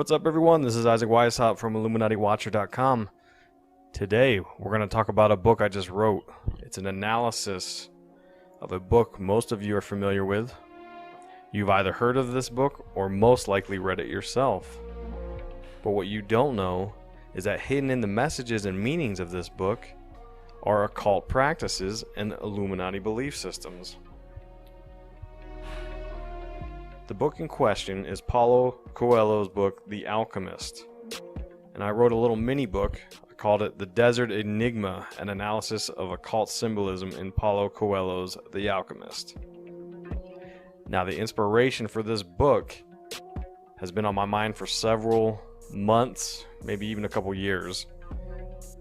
what's up everyone? This is Isaac Weishaupt from IlluminatiWatcher.com. Today, we're going to talk about a book I just wrote. It's an analysis of a book most of you are familiar with. You've either heard of this book or most likely read it yourself. But what you don't know is that hidden in the messages and meanings of this book are occult practices and Illuminati belief systems. The book in question is Paulo Coelho's book, The Alchemist. And I wrote a little mini book. I called it The Desert Enigma, an analysis of occult symbolism in Paulo Coelho's The Alchemist. Now, the inspiration for this book has been on my mind for several months, maybe even a couple years,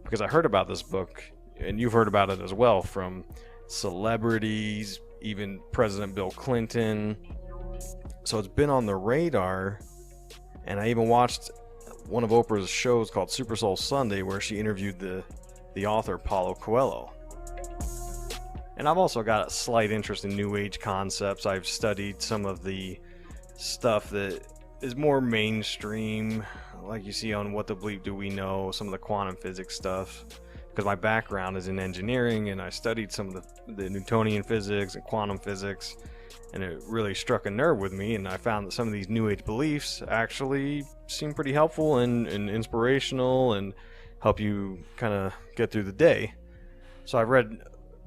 because I heard about this book, and you've heard about it as well, from celebrities, even President Bill Clinton. So it's been on the radar, and I even watched one of Oprah's shows called Super Soul Sunday, where she interviewed the author Paulo Coelho. And I've also got a slight interest in New Age concepts. I've studied some of the stuff that is more mainstream, like you see on What the Bleep Do We Know, some of the quantum physics stuff, because my background is in engineering, and I studied some of the Newtonian physics and quantum physics. And it really struck a nerve with me, and I found that some of these New Age beliefs actually seem pretty helpful and inspirational and help you kind of get through the day. So I've read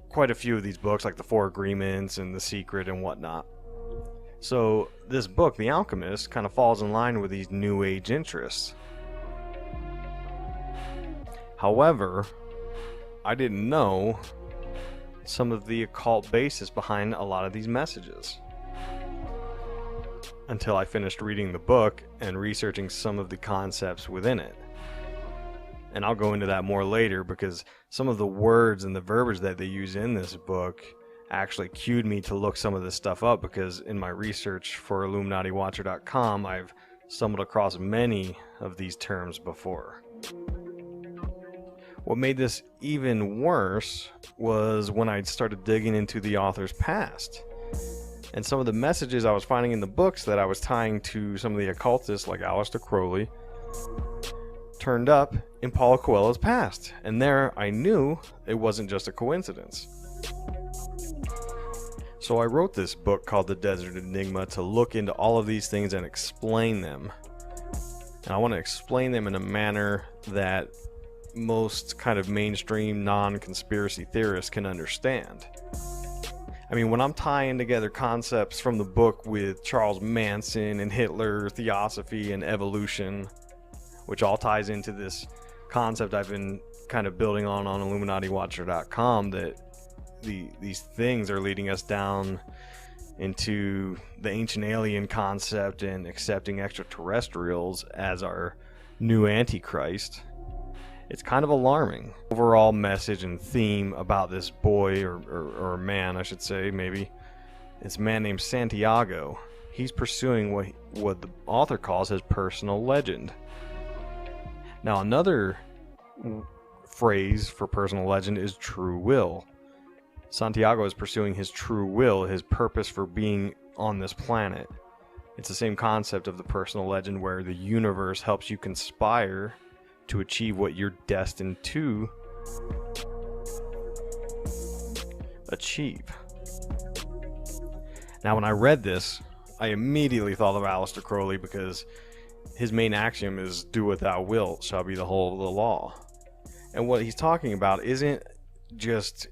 quite a few of these books, like The Four Agreements and The Secret and whatnot. So this book, The Alchemist, kind of falls in line with these New Age interests. However, I didn't know some of the occult basis behind a lot of these messages until I finished reading the book and researching some of the concepts within it. And I'll go into that more later, because some of the words and the verbiage that they use in this book actually cued me to look some of this stuff up, because in my research for IlluminatiWatcher.com, I've stumbled across many of these terms before. What made this even worse was when I started digging into the author's past. And some of the messages I was finding in the books that I was tying to some of the occultists like Aleister Crowley turned up in Paulo Coelho's past. And there I knew it wasn't just a coincidence. So I wrote this book called The Desert Enigma to look into all of these things and explain them. And I want to explain them in a manner that most kind of mainstream non-conspiracy theorists can understand. I mean, when I'm tying together concepts from the book with Charles Manson and Hitler, theosophy, and evolution, which all ties into this concept I've been kind of building on IlluminatiWatcher.com, that these things are leading us down into the ancient alien concept and accepting extraterrestrials as our new Antichrist. It's kind of alarming. Overall message and theme about this boy, or man, I should say, maybe. It's a man named Santiago. He's pursuing what the author calls his personal legend. Now, another phrase for personal legend is true will. Santiago is pursuing his true will, his purpose for being on this planet. It's the same concept of the personal legend, where the universe helps you conspire to achieve what you're destined to achieve. Now, when I read this, I immediately thought of Aleister Crowley, because his main axiom is "do what thou wilt shall be the whole of the law." And what he's talking about isn't just,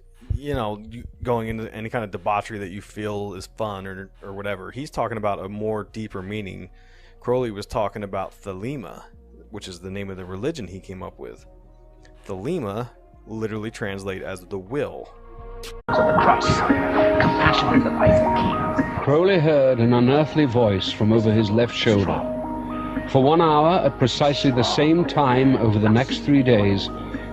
going into any kind of debauchery that you feel is fun or whatever. He's talking about a more deeper meaning. Crowley was talking about Thelema, which is the name of the religion he came up with. Thelema literally translates as the will. Crowley heard an unearthly voice from over his left shoulder. For 1 hour, at precisely the same time over the next 3 days,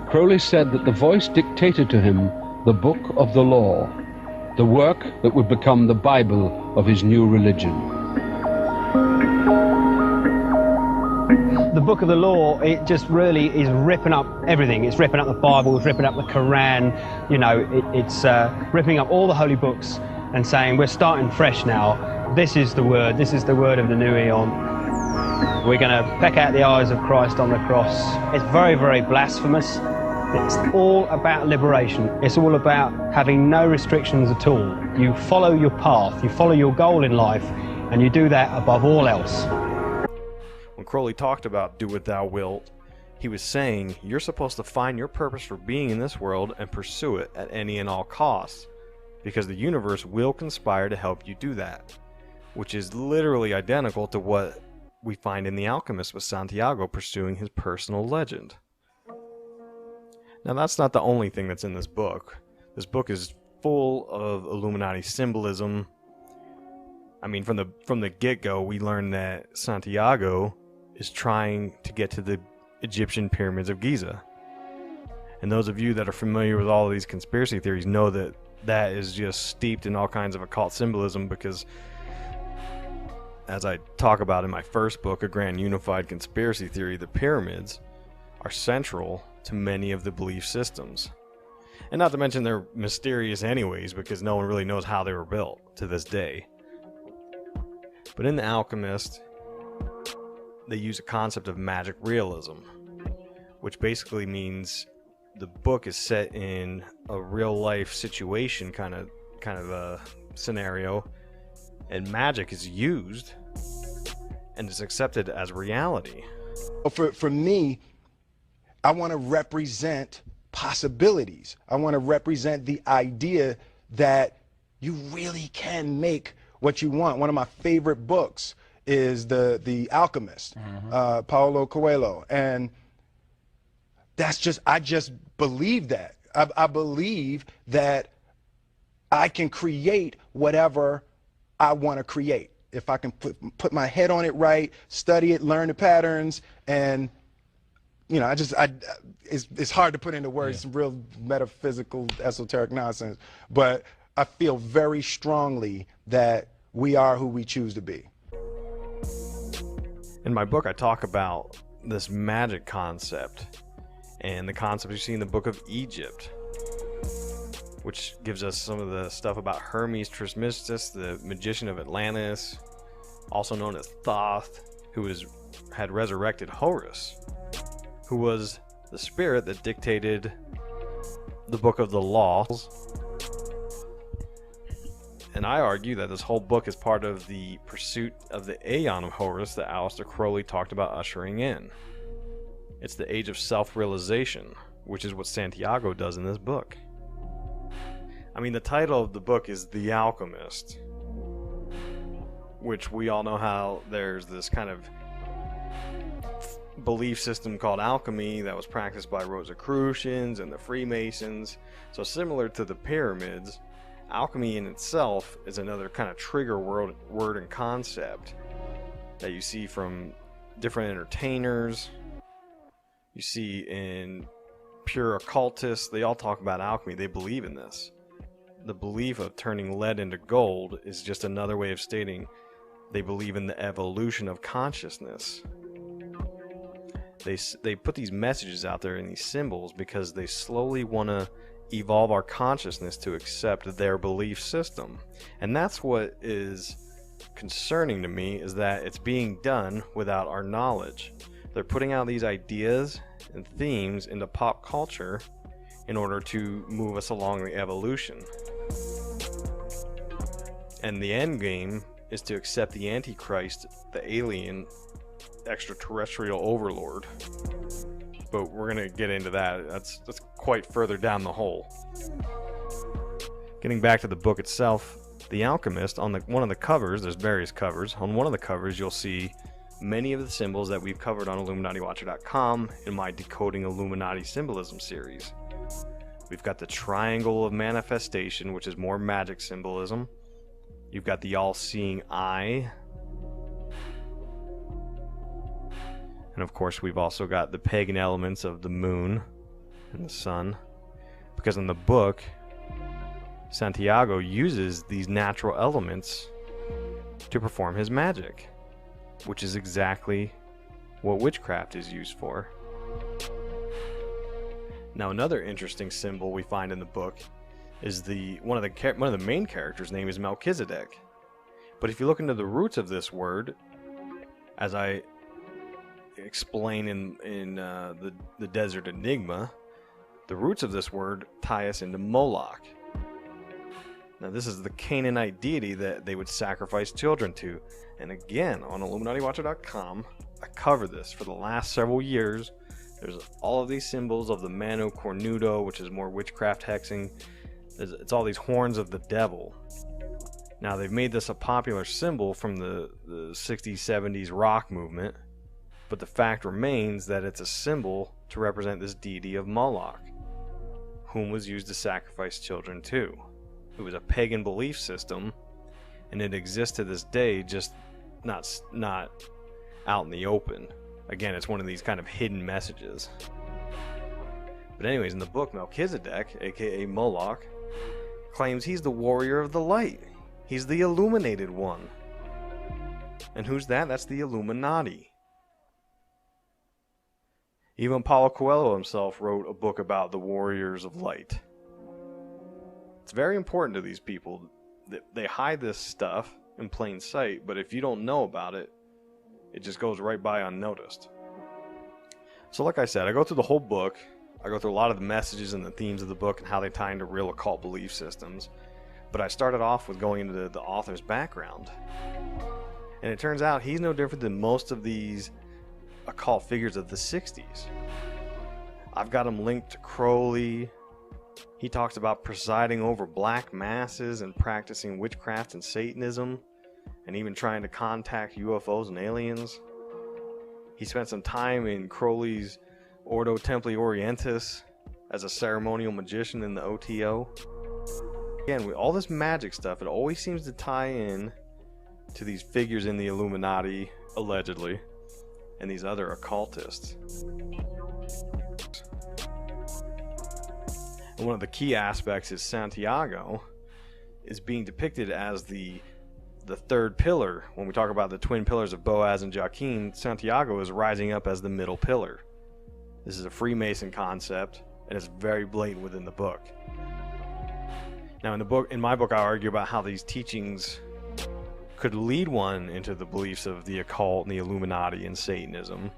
Crowley said that the voice dictated to him the book of the law, the work that would become the Bible of his new religion. The book of the law, it just really is ripping up everything. It's ripping up the Bible, it's ripping up the Quran, it's ripping up all the holy books and saying, we're starting fresh now. This is the word of the new eon. We're going to peck out the eyes of Christ on the cross. It's very, very blasphemous. It's all about liberation. It's all about having no restrictions at all. You follow your path, you follow your goal in life, and you do that above all else. When Crowley talked about do what thou wilt, he was saying you're supposed to find your purpose for being in this world and pursue it at any and all costs, because the universe will conspire to help you do that, which is literally identical to what we find in The Alchemist with Santiago pursuing his personal legend. Now, that's not the only thing that's in this book. This book is full of Illuminati symbolism. I mean, from the get-go, we learn that Santiago is trying to get to the Egyptian pyramids of Giza. And those of you that are familiar with all of these conspiracy theories know that that is just steeped in all kinds of occult symbolism, because, as I talk about in my first book, A Grand Unified Conspiracy Theory, the pyramids are central to many of the belief systems. And not to mention they're mysterious anyways, because no one really knows how they were built to this day. But in The Alchemist, they use a concept of magic realism, which basically means the book is set in a real life situation kind of a scenario, and magic is used and is accepted as reality. For me, I want to represent possibilities. I want to represent the idea that you really can make what you want. One of my favorite books is the Alchemist, Paulo Coelho, and I just believe that. I believe that I can create whatever I want to create if I can put my head on it right, study it, learn the patterns, and you know, it's hard to put into words, some real metaphysical, esoteric nonsense, but I feel very strongly that we are who we choose to be. In my book, I talk about this magic concept and the concepts you see in the Book of Egypt, which gives us some of the stuff about Hermes Trismegistus, the magician of Atlantis, also known as Thoth, who had resurrected Horus, who was the spirit that dictated the Book of the Laws. And I argue that this whole book is part of the pursuit of the Aeon of Horus that Aleister Crowley talked about ushering in. It's the age of self-realization, which is what Santiago does in this book. I mean, the title of the book is The Alchemist, which we all know how there's this kind of belief system called alchemy that was practiced by Rosicrucians and the Freemasons. So similar to the pyramids, alchemy in itself is another kind of trigger word and concept that you see from different entertainers. You see in pure occultists, they all talk about alchemy. They believe in this. The belief of turning lead into gold is just another way of stating they believe in the evolution of consciousness. They put these messages out there in these symbols because they slowly want to evolve our consciousness to accept their belief system. And that's what is concerning to me, is that it's being done without our knowledge. They're putting out these ideas and themes into pop culture in order to move us along the evolution. And the end game is to accept the Antichrist, the alien, extraterrestrial overlord. But we're going to get into that. That's quite further down the hole. Getting back to the book itself, The Alchemist, on one of the covers, there's various covers. On one of the covers, you'll see many of the symbols that we've covered on IlluminatiWatcher.com in my Decoding Illuminati Symbolism series. We've got the Triangle of Manifestation, which is more magic symbolism. You've got the All-Seeing Eye. And of course, we've also got the pagan elements of the moon and the sun. Because in the book, Santiago uses these natural elements to perform his magic, which is exactly what witchcraft is used for. Now, another interesting symbol we find in the book is one of the main characters' name is Melchizedek. But if you look into the roots of this word, as I explain in the Desert Enigma, the roots of this word tie us into Moloch. Now, this is the Canaanite deity that they would sacrifice children to. And again, on IlluminatiWatcher.com, I cover this for the last several years. There's all of these symbols of the Mano Cornudo, which is more witchcraft hexing. It's all these horns of the devil. Now, they've made this a popular symbol from the 60s, 70s rock movement, but the fact remains that it's a symbol to represent this deity of Moloch, whom was used to sacrifice children to. It was a pagan belief system, and it exists to this day, just not out in the open. Again, it's one of these kind of hidden messages. But anyways, in the book, Melchizedek, aka Moloch, claims he's the warrior of the light. He's the illuminated one. And who's that? That's the Illuminati. Even Paulo Coelho himself wrote a book about the warriors of light. It's very important to these people. They hide this stuff in plain sight, but if you don't know about it, it just goes right by unnoticed. So like I said, I go through the whole book. I go through a lot of the messages and the themes of the book and how they tie into real occult belief systems. But I started off with going into the author's background. And it turns out he's no different than most of these occult figures of the 60s. I've got him linked to Crowley. He talks about presiding over black masses and practicing witchcraft and Satanism, and even trying to contact UFOs and aliens. He spent some time in Crowley's Ordo Templi Orientis as a ceremonial magician in the OTO. Again, with all this magic stuff, it always seems to tie in to these figures in the Illuminati, allegedly, and these other occultists. And one of the key aspects is Santiago is being depicted as the third pillar. When we talk about the twin pillars of Boaz and Joaquin, Santiago is rising up as the middle pillar. This is a Freemason concept, and it's very blatant within the book. Now, in my book, I argue about how these teachings could lead one into the beliefs of the occult and the Illuminati and Satanism,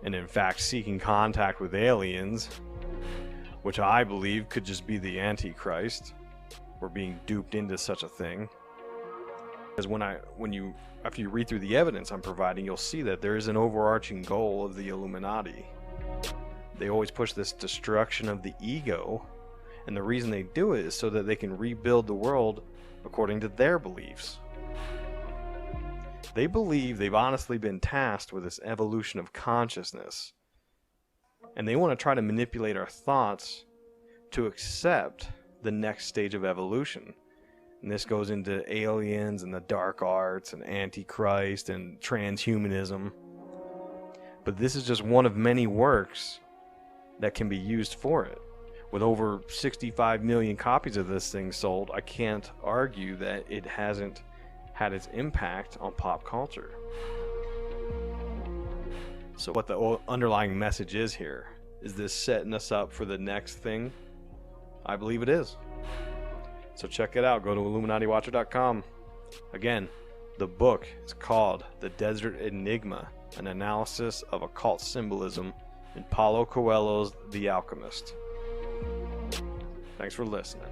and in fact seeking contact with aliens, which I believe could just be the Antichrist. We're being duped into such a thing. Because after you read through the evidence I'm providing, you'll see that there is an overarching goal of the Illuminati. They always push this destruction of the ego, and the reason they do it is so that they can rebuild the world according to their beliefs. They believe they've honestly been tasked with this evolution of consciousness, and they want to try to manipulate our thoughts to accept the next stage of evolution. And this goes into aliens and the dark arts and Antichrist and transhumanism. But this is just one of many works that can be used for it. With over 65 million copies of this thing sold, I can't argue that it hasn't had its impact on pop culture. So what the underlying message is here, is this setting us up for the next thing? I believe it is. So check it out. Go to IlluminatiWatcher.com. Again, the book is called The Desert Enigma, an analysis of occult symbolism in Paulo Coelho's The Alchemist. Thanks for listening.